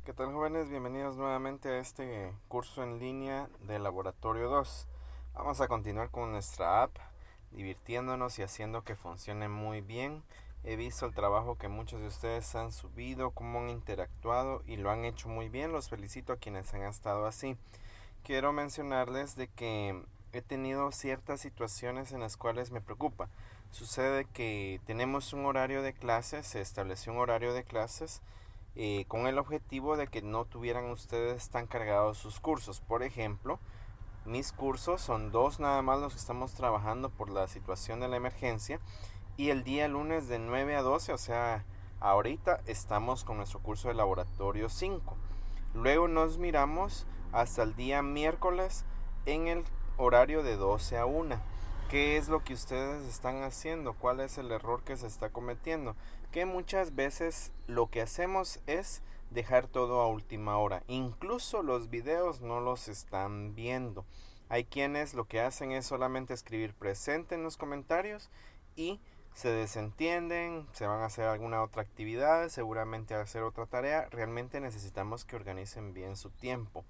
¿Qué tal, jóvenes? Bienvenidos nuevamente a este curso en línea de Laboratorio 2. Vamos a continuar con nuestra app, divirtiéndonos y haciendo que funcione muy bien. He visto el trabajo que muchos de ustedes han subido, cómo han interactuado y lo han hecho muy bien. Los felicito a quienes han estado así. Quiero mencionarles de que he tenido ciertas situaciones en las cuales me preocupa. Sucede que tenemos un horario de clases, se estableció un horario de clases con el objetivo de que no tuvieran ustedes tan cargados sus cursos. Por ejemplo, mis cursos son dos nada más los que estamos trabajando por la situación de la emergencia, y el día lunes de 9 a 12, o sea, ahorita estamos con nuestro curso de laboratorio 5. Luego nos miramos hasta el día miércoles en el horario de 12 a 1. ¿Qué es lo que ustedes están haciendo? ¿Cuál es el error que se está cometiendo? Que muchas veces lo que hacemos es dejar todo a última hora. Incluso los videos no los están viendo. Hay quienes lo que hacen es solamente escribir presente en los comentarios y se desentienden, se van a hacer alguna otra actividad, seguramente a hacer otra tarea. Realmente necesitamos que organicen bien su tiempo.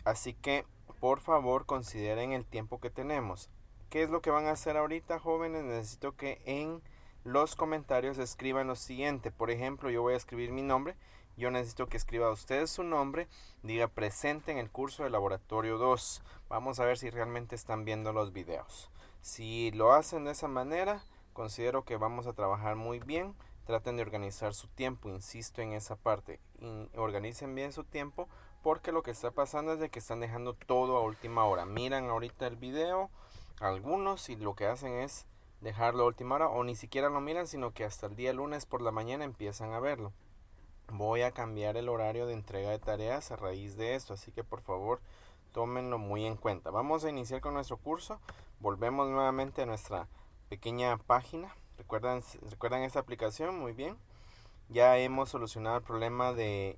Así que, por favor, consideren el tiempo que tenemos. ¿Qué es lo que van a hacer ahorita, jóvenes? Necesito que en los comentarios escriban lo siguiente. Por ejemplo, yo voy a escribir mi nombre. Yo necesito que escriba usted su nombre, diga presente en el curso de laboratorio 2. Vamos a ver si realmente están viendo los videos. Si lo hacen de esa manera, considero que vamos a trabajar muy bien. Traten de organizar su tiempo, insisto en esa parte. Organicen bien su tiempo, porque lo que está pasando es de que están dejando todo a última hora. Miran ahorita el video, algunos, y lo que hacen es dejarlo a última hora, o ni siquiera lo miran, sino que hasta el día lunes por la mañana empiezan a verlo. Voy a cambiar el horario de entrega de tareas a raíz de esto, así que por favor tómenlo muy en cuenta. Vamos a iniciar con nuestro curso. Volvemos nuevamente a nuestra pequeña página. ¿Recuerdan esta aplicación? Muy bien. Ya hemos solucionado el problema de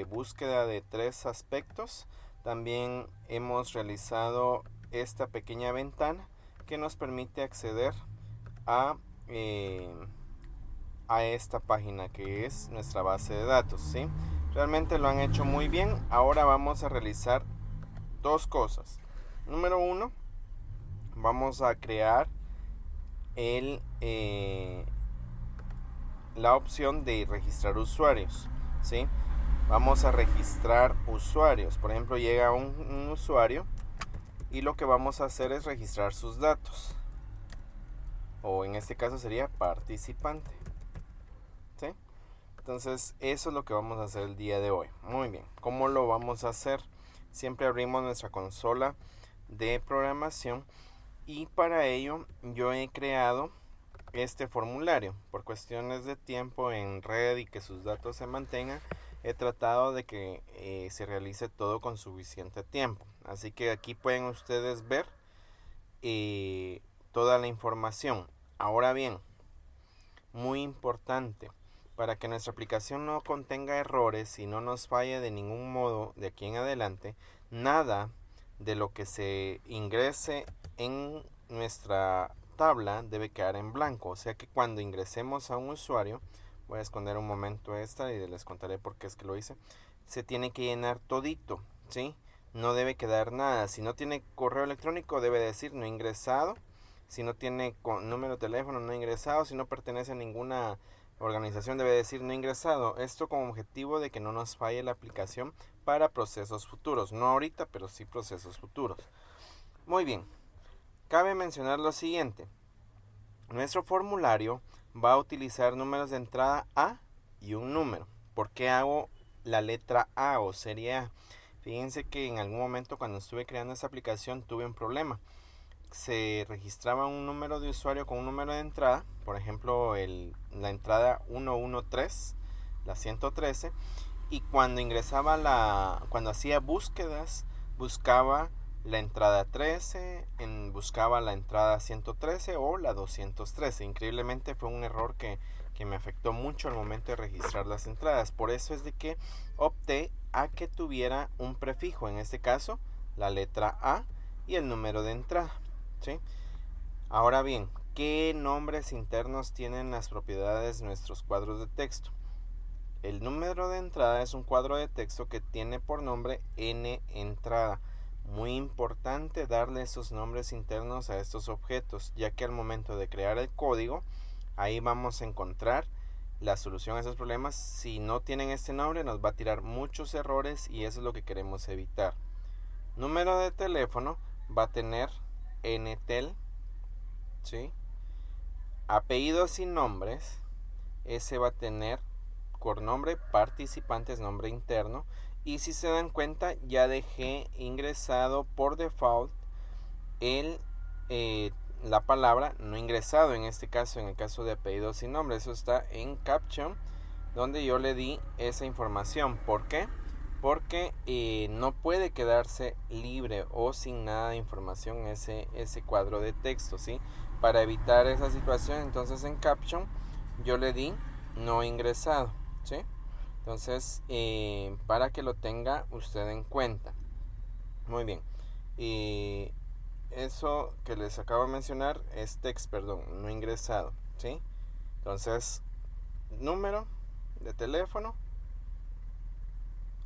búsqueda de 3 aspectos. También hemos realizado esta pequeña ventana que nos permite acceder a, eh, a esta página, que es nuestra base de datos, ¿sí? Realmente lo han hecho muy bien. Ahora vamos a realizar dos cosas. Número uno, vamos a crear el, la opción de registrar usuarios, ¿sí? Vamos a registrar usuarios. Por ejemplo, llega un usuario y lo que vamos a hacer es registrar sus datos, o en este caso sería participante, ¿sí? Entonces eso es lo que vamos a hacer el día de hoy. Muy bien, ¿cómo lo vamos a hacer? Siempre abrimos nuestra consola de programación, y para ello yo he creado este formulario. Por cuestiones de tiempo en red y que sus datos se mantengan, he tratado de que se realice todo con suficiente tiempo. Así que aquí pueden ustedes ver eh, toda la información. Ahora bien, muy importante, para que nuestra aplicación no contenga errores y no nos falle de ningún modo de aquí en adelante, nada de lo que se ingrese en nuestra tabla debe quedar en blanco. O sea que cuando ingresemos a un usuario, voy a esconder un momento esta y les contaré por qué es que lo hice, se tiene que llenar todito, ¿sí? No debe quedar nada. Si no tiene correo electrónico, debe decir no ingresado. Si no tiene número de teléfono, no ingresado. Si no pertenece a ninguna organización, debe decir no ingresado. Esto con objetivo de que no nos falle la aplicación para procesos futuros. No ahorita, pero sí procesos futuros. Muy bien. Cabe mencionar lo siguiente. Nuestro formulario va a utilizar números de entrada A y un número. ¿Por qué hago la letra A o serie A? Fíjense que en algún momento cuando estuve creando esta aplicación tuve un problema. Se registraba un número de usuario con un número de entrada, por ejemplo la entrada 113, la 113, y cuando cuando hacía búsquedas, buscaba la entrada 13, buscaba la entrada 113 o la 213. Increíblemente fue un error que me afectó mucho al momento de registrar las entradas. Por eso es de que opté a que tuviera un prefijo, en este caso la letra A y el número de entrada, ¿sí? Ahora bien, ¿qué nombres internos tienen las propiedades de nuestros cuadros de texto? el número de entrada es un cuadro de texto que tiene por nombre n entrada. Muy importante darle esos nombres internos a estos objetos, ya que al momento de crear el código, ahí vamos a encontrar la solución a esos problemas. Si no tienen este nombre, nos va a tirar muchos errores y eso es lo que queremos evitar. Número de teléfono va a tener ntel, ¿sí? Apellidos y nombres, ese va a tener por nombre participantes, nombre interno. Y si se dan cuenta, ya dejé ingresado por default la palabra no ingresado, en este caso, en el caso de apellidos y nombres. Eso está en caption, donde yo le di esa información. ¿Por qué? Porque no puede quedarse libre o sin nada de información ese cuadro de texto, ¿sí? Para evitar esa situación, entonces en caption yo le di no ingresado, ¿sí? Entonces, para que lo tenga usted en cuenta. Muy bien. Eso que les acabo de mencionar es text, no ingresado, ¿sí? Entonces, número de teléfono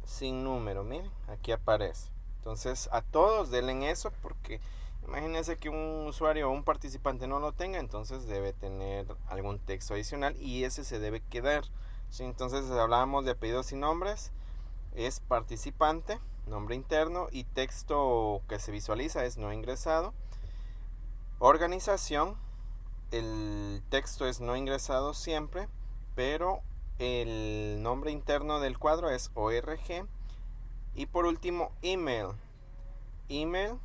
sin número, miren, aquí aparece. Entonces, a todos denle eso, porque imagínense que un usuario o un participante no lo tenga, entonces debe tener algún texto adicional y ese se debe quedar, ¿sí? Entonces, hablábamos de apellidos y nombres, es participante, nombre interno, y texto que se visualiza es no ingresado. Organización, el texto es no ingresado siempre, pero el nombre interno del cuadro es org. Y por último, email. Email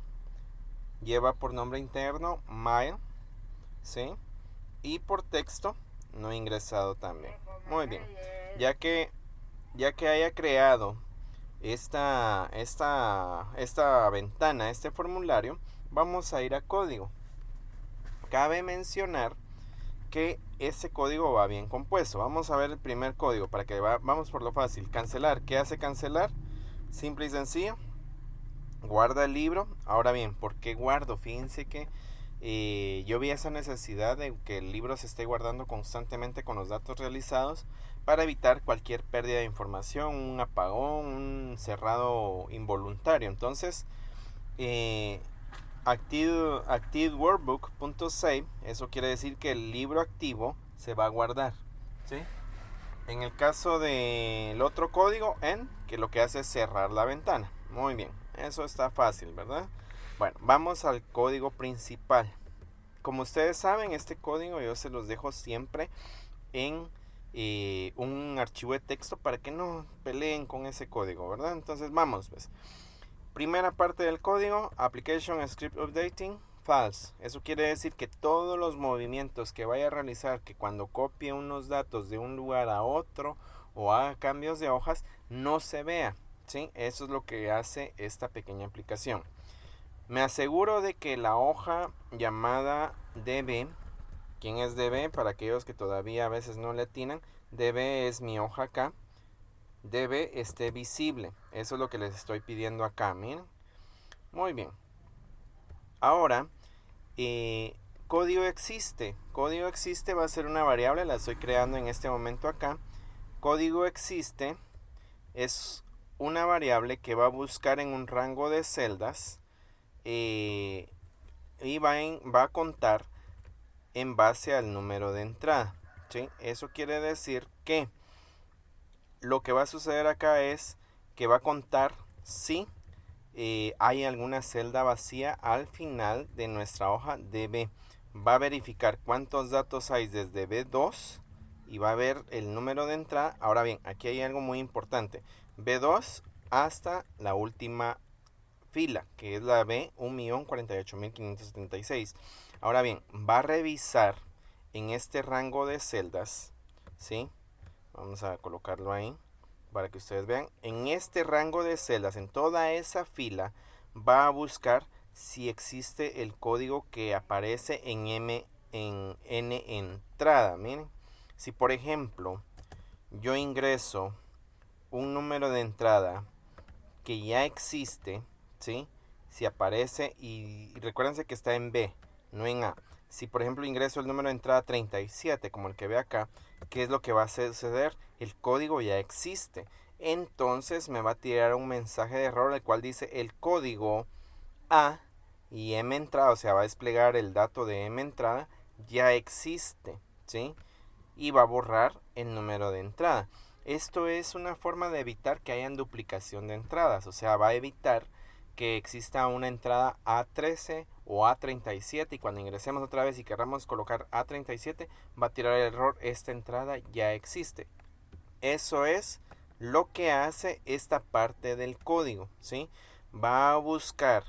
lleva por nombre interno mail, ¿sí? Y por texto no ingresado también. Muy bien. Ya que haya creado esta ventana, este formulario, vamos a ir a código. Cabe mencionar que ese código va bien compuesto. Vamos a ver el primer código para que vamos por lo fácil. Cancelar. ¿Qué hace cancelar? Simple y sencillo. Guarda el libro. Ahora bien, ¿por qué guardo? Fíjense que yo vi esa necesidad de que el libro se esté guardando constantemente con los datos realizados para evitar cualquier pérdida de información, un apagón, un cerrado involuntario. Entonces, activeworkbook.save, eso quiere decir que el libro activo se va a guardar, ¿sí? En el caso del otro código, que lo que hace es cerrar la ventana. Muy bien, eso está fácil, ¿verdad? Bueno, vamos al código principal. Como ustedes saben, este código yo se los dejo siempre en un archivo de texto para que no peleen con ese código, ¿verdad? Entonces vamos, pues. Primera parte del código, application script updating, false. Eso quiere decir que todos los movimientos que vaya a realizar, que cuando copie unos datos de un lugar a otro o haga cambios de hojas, no se vea, ¿sí? Eso es lo que hace esta pequeña aplicación. Me aseguro de que la hoja llamada db, ¿quién es db? Para aquellos que todavía a veces no le atinan, db es mi hoja acá. Db esté visible. Eso es lo que les estoy pidiendo acá, miren. Muy bien. Ahora, código existe. Código existe va a ser una variable, la estoy creando en este momento acá. Código existe es una variable que va a buscar en un rango de celdas y va a contar en base al número de entrada, ¿sí? Eso quiere decir que lo que va a suceder acá es que va a contar si hay alguna celda vacía al final de nuestra hoja DB. Va a verificar cuántos datos hay desde B2 y va a ver el número de entrada. Ahora bien, aquí hay algo muy importante. B2 hasta la última fila, que es la B 1.048.576. Ahora bien, va a revisar en este rango de celdas, ¿sí? Vamos a colocarlo ahí para que ustedes vean. En este rango de celdas, en toda esa fila, va a buscar si existe el código que aparece en n entrada. Miren, si por ejemplo yo ingreso un número de entrada que ya existe, ¿sí? Si aparece, y recuérdense que está en B, no en A. Si por ejemplo ingreso el número de entrada 37, como el que ve acá, ¿qué es lo que va a suceder? El código ya existe. Entonces me va a tirar un mensaje de error el cual dice el código A y M entrada, o sea, va a desplegar el dato de M entrada, ya existe, ¿sí? Y va a borrar el número de entrada. Esto es una forma de evitar que hayan duplicación de entradas, o sea, va a evitar que exista una entrada A13 o A37 y cuando ingresemos otra vez y queramos colocar A37 va a tirar el error, esta entrada ya existe. Eso es lo que hace esta parte del código, ¿sí? Va a buscar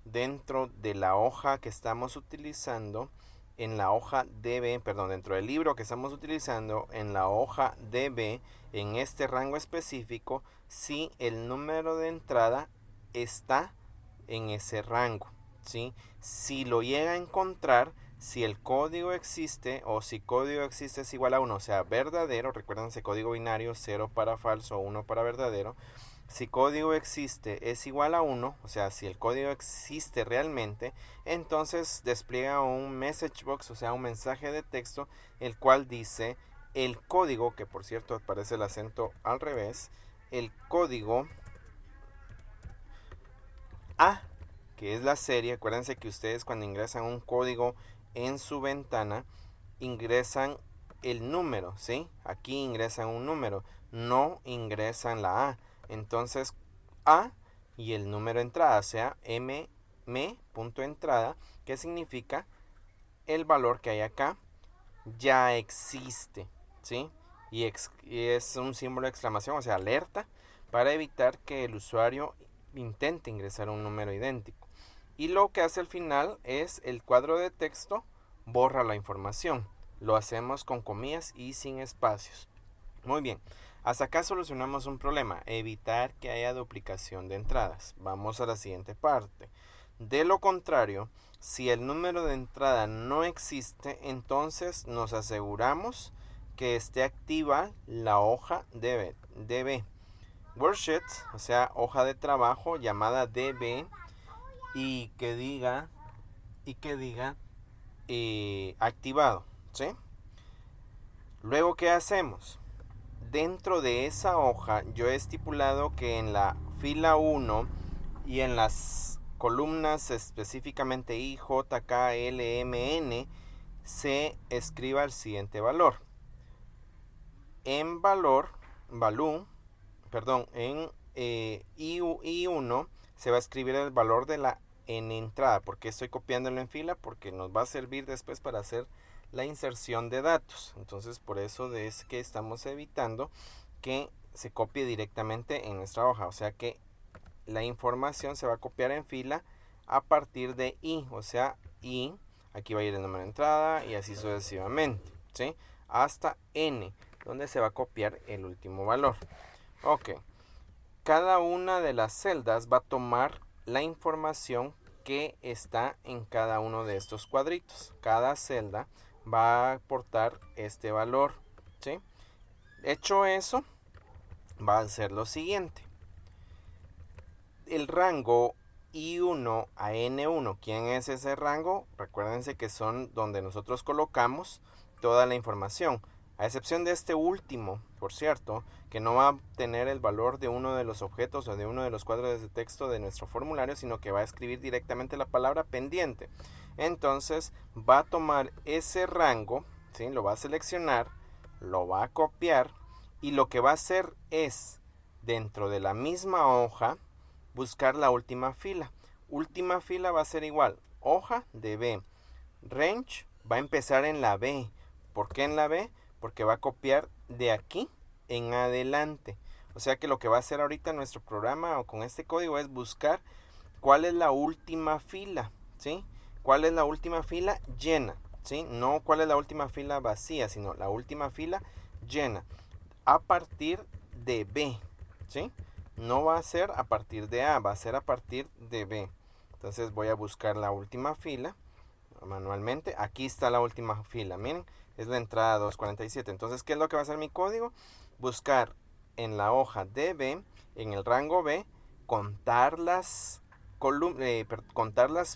dentro de la hoja que estamos utilizando, en la hoja DB, perdón, dentro del libro que estamos utilizando, en la hoja DB, en este rango específico, si el número de entrada está en ese rango, ¿sí? Si lo llega a encontrar, si el código existe o si código existe es igual a 1, o sea, verdadero, recuerden ese código binario, 0 para falso, 1 para verdadero. Si código existe es igual a 1, o sea, si el código existe realmente, entonces despliega un message box, o sea, un mensaje de texto, el cual dice el código, que por cierto aparece el acento al revés, el código A, que es la serie. Acuérdense que ustedes cuando ingresan un código en su ventana, ingresan el número, ¿sí? Aquí ingresan un número, no ingresan la A. Entonces, A y el número de entrada, o sea, m.entrada, que significa el valor que hay acá ya existe, ¿sí? Y es un símbolo de exclamación, o sea, alerta, para evitar que el usuario intente ingresar un número idéntico. Y lo que hace al final es el cuadro de texto borra la información. Lo hacemos con comillas y sin espacios. Muy bien, hasta acá solucionamos un problema, evitar que haya duplicación de entradas. Vamos a la siguiente parte. De lo contrario, si el número de entrada no existe, entonces nos aseguramos que esté activa la hoja DB. Worksheet, o sea, hoja de trabajo llamada DB y que diga activado, ¿sí? Luego, ¿qué hacemos? Dentro de esa hoja yo he estipulado que en la fila 1 y en las columnas específicamente I, J, K, L, M, N se escriba el siguiente valor. En I1 se va a escribir el valor de la en entrada. ¿Por qué estoy copiándolo en fila? Porque nos va a servir después para hacer la inserción de datos. Entonces por eso es que estamos evitando que se copie directamente en nuestra hoja. O sea que la información se va a copiar en fila a partir de I. O sea, I, aquí va a ir el número de entrada y así sucesivamente, ¿sí? Hasta N, donde se va a copiar el último valor. Ok. Cada una de las celdas va a tomar la información que está en cada uno de estos cuadritos. Cada celda va a aportar este valor, ¿sí? Hecho eso, va a ser lo siguiente. El rango I1 a N1, ¿quién es ese rango? Recuérdense que son donde nosotros colocamos toda la información. A excepción de este último, por cierto, que no va a tener el valor de uno de los objetos o de uno de los cuadros de texto de nuestro formulario, sino que va a escribir directamente la palabra pendiente. Entonces va a tomar ese rango, ¿sí? Lo va a seleccionar, lo va a copiar y lo que va a hacer es, dentro de la misma hoja, buscar la última fila. Última fila va a ser igual, hoja de B. Range va a empezar en la B. ¿Por qué en la B? Porque va a copiar de aquí en adelante. O sea que lo que va a hacer ahorita nuestro programa o con este código es buscar cuál es la última fila, ¿sí? ¿Cuál es la última fila llena? ¿Sí? No cuál es la última fila vacía, sino la última fila llena. A partir de B, ¿sí? No va a ser a partir de A, va a ser a partir de B. Entonces voy a buscar la última fila manualmente. Aquí está la última fila, miren, es la entrada 247. Entonces, ¿qué es lo que va a hacer mi código? Buscar en la hoja de B, en el rango B, contar las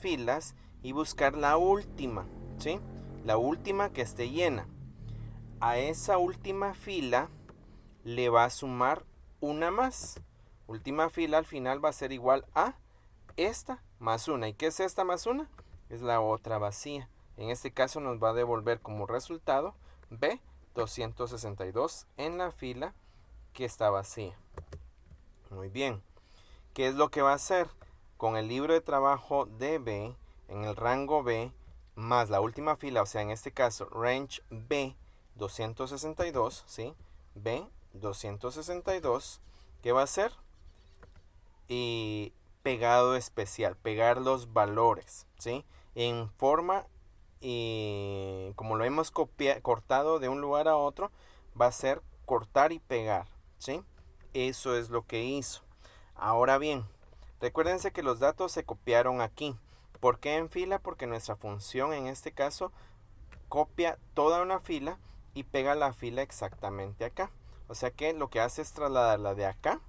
filas y buscar la última, ¿sí? La última que esté llena. a esa última fila le va a sumar una más. Última fila al final va a ser igual a esta más una. ¿Y qué es esta más una? Es la otra vacía. En este caso nos va a devolver como resultado B 262 en la fila que está vacía. Muy bien. ¿Qué es lo que va a hacer? Con el libro de trabajo de B, en el rango B, más la última fila, o sea, en este caso, range B 262, ¿sí? B 262, ¿qué va a hacer? Y pegado especial, pegar los valores, ¿sí? En forma, como lo hemos cortado de un lugar a otro, va a ser cortar y pegar, ¿sí? Eso es lo que hizo. Ahora bien, recuérdense que los datos se copiaron aquí. ¿Por qué en fila? Porque nuestra función en este caso copia toda una fila y pega la fila exactamente acá. O sea que lo que hace es trasladarla de acá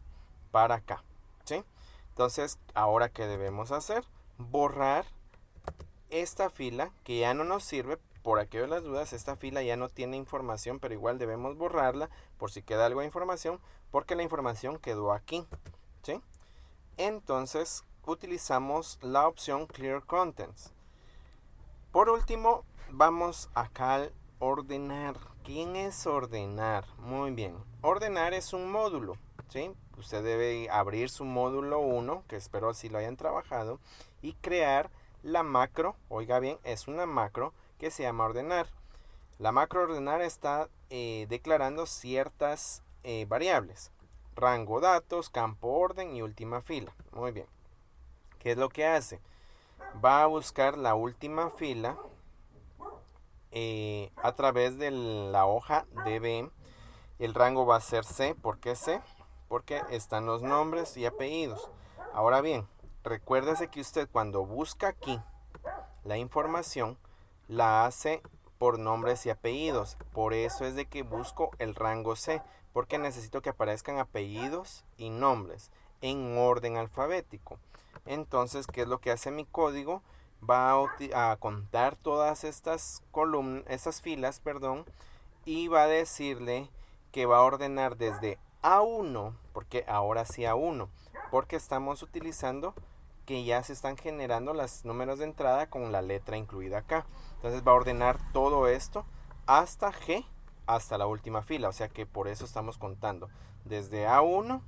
para acá, ¿sí? Entonces, ahora ¿qué debemos hacer? Borrar esta fila que ya no nos sirve. Por aquello de las dudas, esta fila ya no tiene información, pero igual debemos borrarla por si queda algo de información, porque la información quedó aquí, ¿sí? Entonces, utilizamos la opción Clear Contents. Por último, vamos acá al ordenar. ¿Quién es ordenar? Muy bien. Ordenar es un módulo, ¿sí? Usted debe abrir su módulo 1, que espero así lo hayan trabajado, y crear la macro. Oiga bien, es una macro que se llama ordenar. La macro ordenar está declarando ciertas variables. Rango datos, campo orden y última fila. Muy bien. ¿Qué es lo que hace? Va a buscar la última fila a través de la hoja DB. El rango va a ser C. ¿Por qué C? Porque están los nombres y apellidos. Ahora bien, recuérdese que usted cuando busca aquí la información la hace por nombres y apellidos. Por eso es de que busco el rango C, porque necesito que aparezcan apellidos y nombres en orden alfabético. Entonces, ¿qué es lo que hace mi código? Va a contar todas estas columnas, estas filas, perdón, y va a decirle que va a ordenar desde A1, porque ahora sí A1, porque estamos utilizando que ya se están generando los números de entrada con la letra incluida acá. Entonces va a ordenar todo esto hasta G, hasta la última fila. O sea que por eso estamos contando desde A1,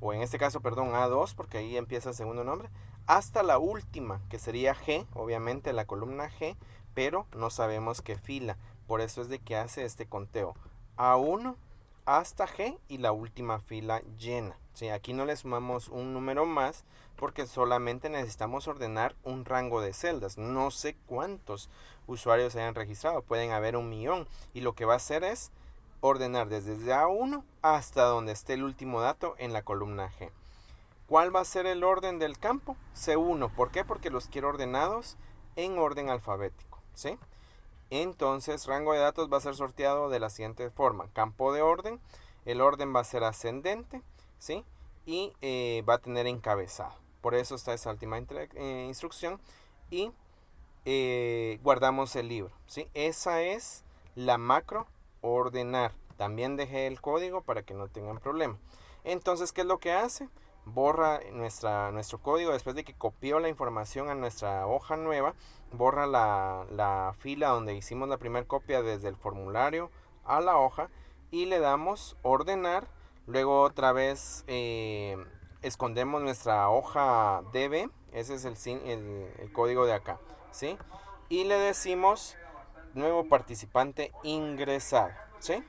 o en este caso, perdón, A2, porque ahí empieza el segundo nombre, hasta la última, que sería G, obviamente la columna G, pero no sabemos qué fila. Por eso es de que hace este conteo. A1 hasta G y la última fila llena. ¿Sí? Aquí no le sumamos un número más porque solamente necesitamos ordenar un rango de celdas. No sé cuántos usuarios hayan registrado, pueden haber 1.000.000, y lo que va a hacer es ordenar desde A1 hasta donde esté el último dato en la columna G. ¿Cuál va a ser el orden del campo? C1. ¿Por qué? Porque los quiero ordenados en orden alfabético, ¿sí? Entonces, rango de datos va a ser sorteado de la siguiente forma. Campo de orden, el orden va a ser ascendente, ¿sí? Y va a tener encabezado. Por eso está esa última instrucción. Y guardamos el libro, ¿sí? Esa es la macro ordenar. También dejé el código para que no tengan problema. Entonces, ¿qué es lo que hace? Borra nuestro código después de que copió la información a nuestra hoja nueva. Borra la fila donde hicimos la primera copia desde el formulario a la hoja y le damos ordenar. Luego otra vez escondemos nuestra hoja DB. Ese es el código de acá, ¿sí? Y le decimos nuevo participante ingresado, ¿sí?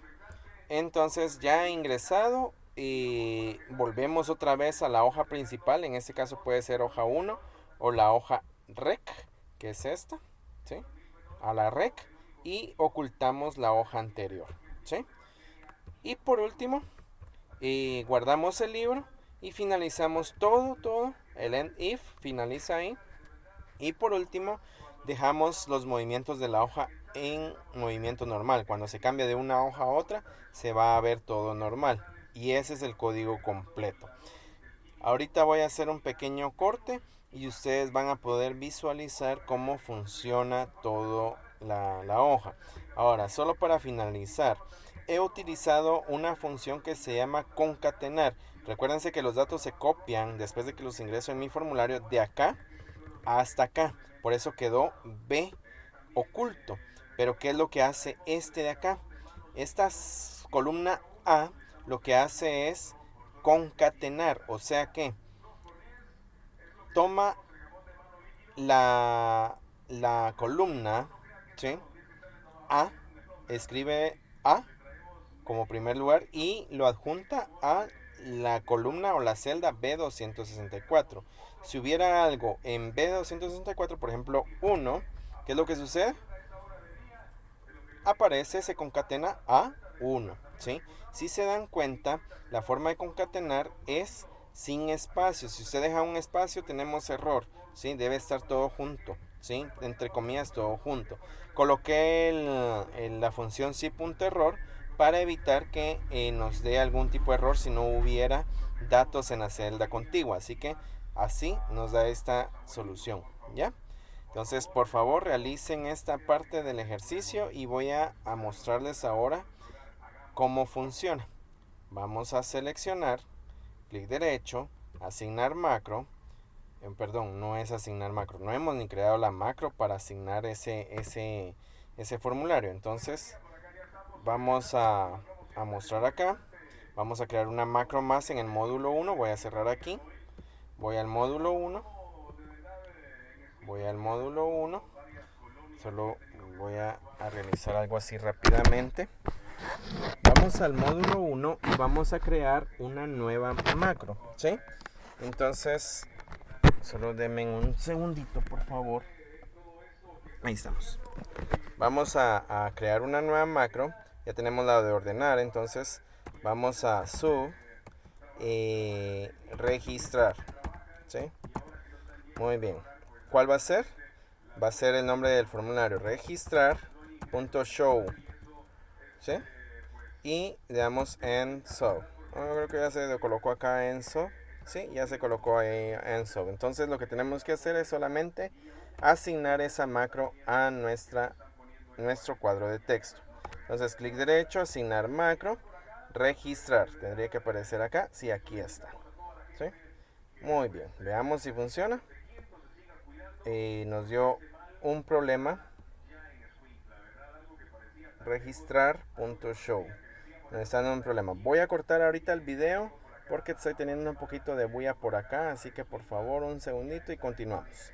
Entonces ya ingresado, y volvemos otra vez a la hoja principal. En este caso puede ser hoja 1 o la hoja rec, que es esta, ¿sí? A la rec, y ocultamos la hoja anterior, ¿sí? Y por último, guardamos el libro y finalizamos todo. El end if finaliza ahí. Y por último, dejamos los movimientos de la hoja en movimiento normal. Cuando se cambia de una hoja a otra, se va a ver todo normal. Y ese es el código completo. Ahorita voy a hacer un pequeño corte y ustedes van a poder visualizar cómo funciona todo la hoja. Ahora, solo para finalizar, he utilizado una función que se llama concatenar. Recuérdense que los datos se copian después de que los ingreso en mi formulario de acá hasta acá. Por eso quedó B oculto. Pero ¿qué es lo que hace este de acá? Esta columna A lo que hace es concatenar. O sea que toma la columna, ¿sí? A, escribe A como primer lugar y lo adjunta a la columna o la celda B264. Si hubiera algo en B264, por ejemplo 1, ¿qué es lo que sucede? Aparece, se concatena a 1, ¿sí? Si se dan cuenta, la forma de concatenar es sin espacio. Si usted deja un espacio, tenemos error, ¿sí? Debe estar todo junto, ¿sí? Entre comillas, todo junto. Coloqué la función si.error para evitar que nos dé algún tipo de error si no hubiera datos en la celda contigua. Así que así nos da esta solución, ¿ya? Entonces, por favor, realicen esta parte del ejercicio y voy a mostrarles ahora cómo funciona. Vamos a seleccionar, clic derecho, asignar macro. Perdón, no es asignar macro. No hemos ni creado la macro para asignar ese formulario. Entonces, vamos a mostrar acá. Vamos a crear una macro más en el módulo 1. Voy a cerrar aquí. Voy al módulo 1. Voy al módulo 1. Solo voy a realizar algo así rápidamente. Vamos al módulo 1 y vamos a crear una nueva macro, ¿sí? Entonces, solo denme un segundito, por favor. Ahí estamos. Vamos a crear una nueva macro. Ya tenemos la de ordenar, entonces vamos a registrar, ¿sí? Muy bien. ¿Cuál va a ser? Va a ser el nombre del formulario, registrar.show, ¿sí? Y le damos en so. Creo que ya se colocó acá en so. Sí, ya se colocó ahí en so. Entonces lo que tenemos que hacer es solamente asignar esa macro a nuestro cuadro de texto. Entonces clic derecho, asignar macro, registrar. Tendría que aparecer acá. Sí, aquí está. ¿Sí? Muy bien. Veamos si funciona. Nos dio un problema. Registrar.show. Nos está dando un problema. Voy a cortar ahorita el video porque estoy teniendo un poquito de bulla por acá. Así que por favor un segundito y continuamos.